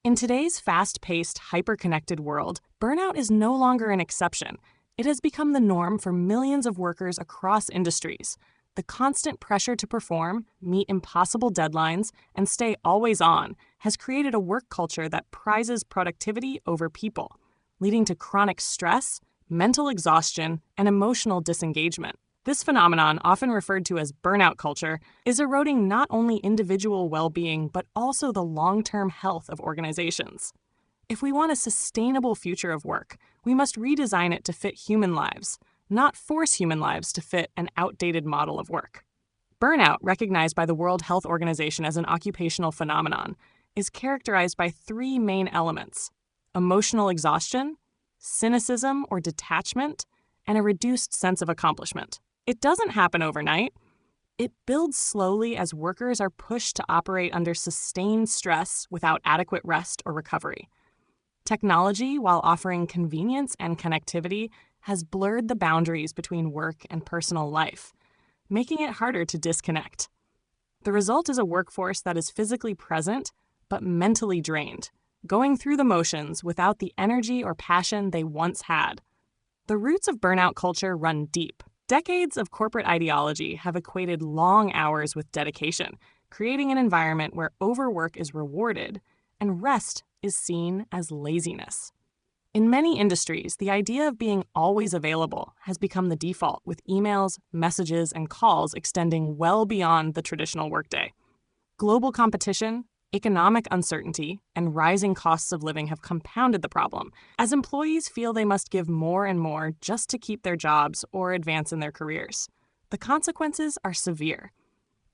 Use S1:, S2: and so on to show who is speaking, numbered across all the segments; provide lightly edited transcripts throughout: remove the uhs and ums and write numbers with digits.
S1: In today's fast-paced, hyperconnected world, burnout is no longer an exception. It has become the norm for millions of workers across industries. The constant pressure to perform, meet impossible deadlines, and stay always on has created a work culture that prizes productivity over people, leading to chronic stress, mental exhaustion, and emotional disengagement. This phenomenon, often referred to as burnout culture, is eroding not only individual well-being but also the long-term health of organizations. If we want a sustainable future of work, we must redesign it to fit human lives, not force human lives to fit an outdated model of work. Burnout, recognized by the World Health Organization as an occupational phenomenon, is characterized by three main elements: emotional exhaustion, cynicism or detachment, and a reduced sense of accomplishment. It doesn't happen overnight. It builds slowly as workers are pushed to operate under sustained stress without adequate rest or recovery. Technology, while offering convenience and connectivity, has blurred the boundaries between work and personal life, making it harder to disconnect. The result is a workforce that is physically present but mentally drained, going through the motions without the energy or passion they once had. The roots of burnout culture run deep. Decades of corporate ideology have equated long hours with dedication, creating an environment where overwork is rewarded and rest is seen as laziness. In many industries, the idea of being always available has become the default, with emails, messages, and calls extending well beyond the traditional workday. Global competition, economic uncertainty, and rising costs of living have compounded the problem, as employees feel they must give more and more just to keep their jobs or advance in their careers. The consequences are severe.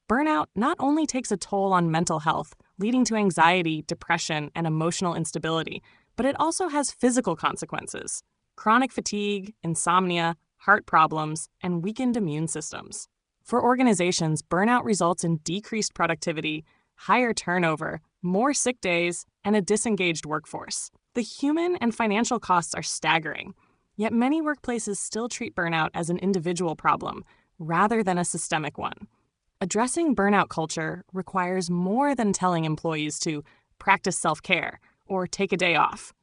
S1: Burnout not only takes a toll on mental health, leading to anxiety, depression, and emotional instability, but it also has physical consequences: chronic fatigue, insomnia, heart problems, and weakened immune systems. For organizations, burnout results in decreased productivity, higher turnover, more sick days, and a disengaged workforce. The human and financial costs are staggering, yet many workplaces still treat burnout as an individual problem rather than a systemic one. Addressing burnout culture requires more than telling employees to practice self-care or take a day off.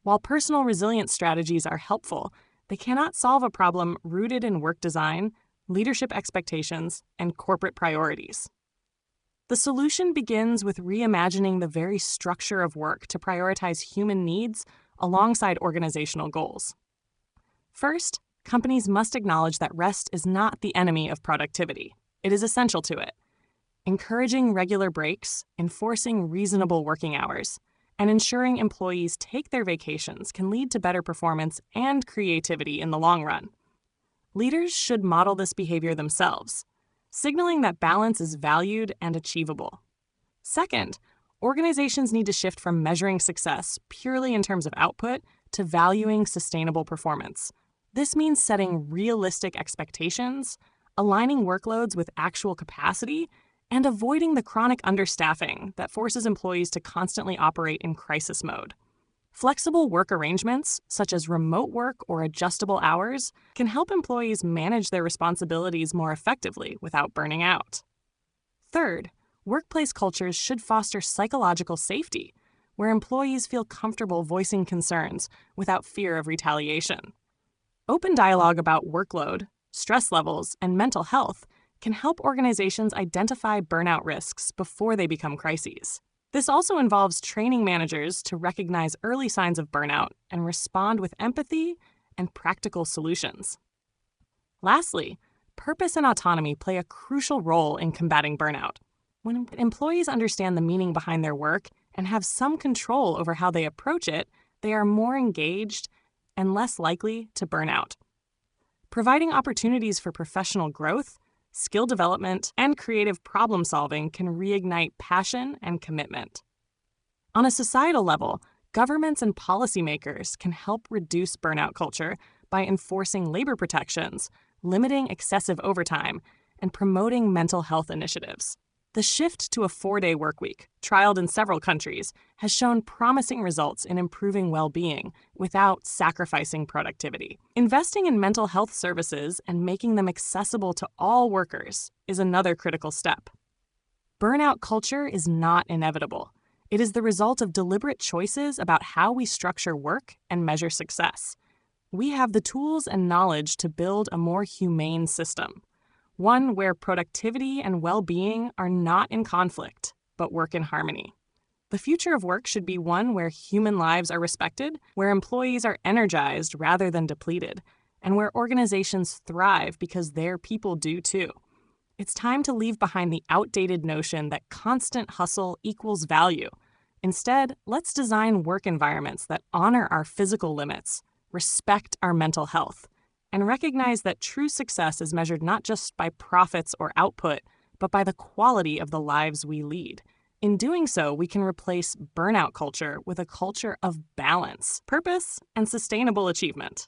S1: While personal resilience strategies are helpful, they cannot solve a problem rooted in work design, leadership expectations, and corporate priorities. The solution begins with reimagining the very structure of work to prioritize human needs alongside organizational goals. First, companies must acknowledge that rest is not the enemy of productivity. It is essential to it. Encouraging regular breaks, enforcing reasonable working hours, and ensuring employees take their vacations can lead to better performance and creativity in the long run. Leaders should model this behavior themselves, signaling that balance is valued and achievable. Second, organizations need to shift from measuring success purely in terms of output to valuing sustainable performance. This means setting realistic expectations, aligning workloads with actual capacity, and avoiding the chronic understaffing that forces employees to constantly operate in crisis mode. Flexible work arrangements, such as remote work or adjustable hours, can help employees manage their responsibilities more effectively without burning out. Third, workplace cultures should foster psychological safety, where employees feel comfortable voicing concerns without fear of retaliation. Open dialogue about workload, stress levels, and mental health can help organizations identify burnout risks before they become crises. This also involves training managers to recognize early signs of burnout and respond with empathy and practical solutions. Lastly, purpose and autonomy play a crucial role in combating burnout. When employees understand the meaning behind their work and have some control over how they approach it, they are more engaged and less likely to burn out. Providing opportunities for professional growth, skill development, and creative problem-solving can reignite passion and commitment. On a societal level, governments and policymakers can help reduce burnout culture by enforcing labor protections, limiting excessive overtime, and promoting mental health initiatives. The shift to a 4-day workweek, trialed in several countries, has shown promising results in improving well-being without sacrificing productivity. Investing in mental health services and making them accessible to all workers is another critical step. Burnout culture is not inevitable. It is the result of deliberate choices about how we structure work and measure success. We have the tools and knowledge to build a more humane system, one where productivity and well-being are not in conflict, but work in harmony. The future of work should be one where human lives are respected, where employees are energized rather than depleted, and where organizations thrive because their people do too. It's time to leave behind the outdated notion that constant hustle equals value. Instead, let's design work environments that honor our physical limits, respect our mental health, and recognize that true success is measured not just by profits or output, but by the quality of the lives we lead. In doing so, we can replace burnout culture with a culture of balance, purpose, and sustainable achievement.